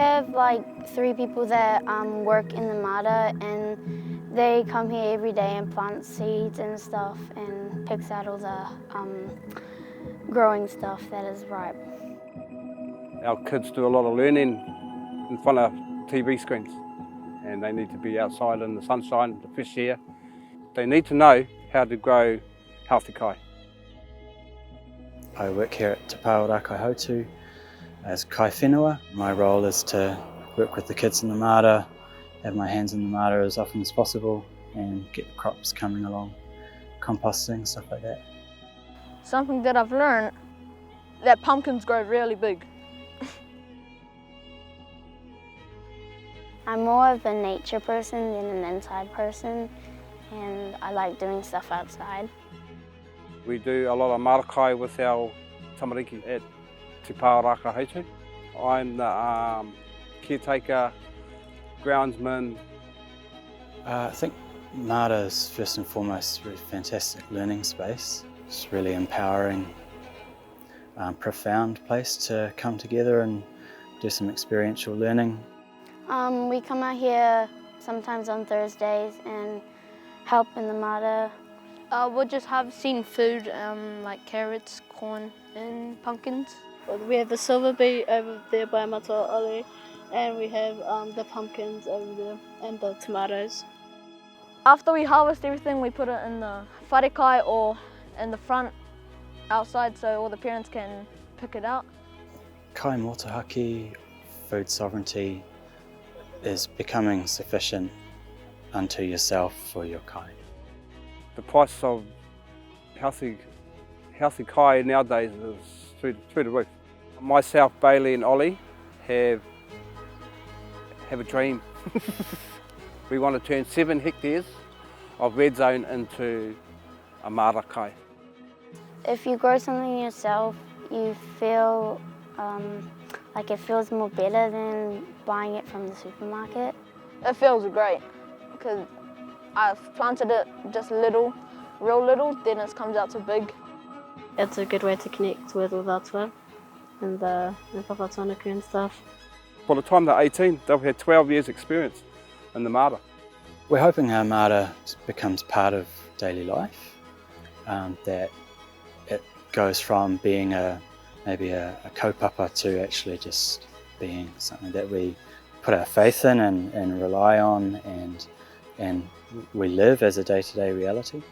have like 3 people that work in the māra, and they come here every day and plant seeds and stuff and picks out all the growing stuff that is ripe. Our kids do a lot of learning in front of TV screens, and they need to be outside in the sunshine, the fresh air. They need to know how to grow healthy kai. I work here at Te Rākaihautū as kai whenua. My role is to work with the kids in the māra, have my hands in the māra as often as possible and get the crops coming along, composting, stuff like that. Something that I've learned, that pumpkins grow really big. I'm more of a nature person than an inside person, and I like doing stuff outside. We do a lot of māra kai with our tamariki at Te Rākaihautū. I'm the caretaker, groundsman. I think māra is first and foremost a really fantastic learning space. It's really empowering, profound place to come together and do some experiential learning. We come out here sometimes on Thursdays and help in the māra. We'll just have seen food like carrots, corn and pumpkins. We have the silver bee over there by Mātauranga Oli, and we have the pumpkins over there and the tomatoes. After we harvest everything, we put it in the whare kai or in the front outside so all the parents can pick it out. Kai motuhake, food sovereignty, is becoming sufficient unto yourself for your kai. The price of healthy kai nowadays is through the roof. Myself, Bailey and Oli have a dream. We want to turn 7 hectares of red zone into a māra kai. If you grow something yourself, you feel like it feels more better than buying it from the supermarket. It feels great because I've planted it just little, real little, then it comes out to big. It's a good way to connect with whātua and the whakatōnuku and stuff. By the time they're 18, they'll have 12 years experience in the māra. We're hoping our māra becomes part of daily life, that it goes from being maybe a kaupapa to actually just being something that we put our faith in and rely on and we live as a day-to-day reality.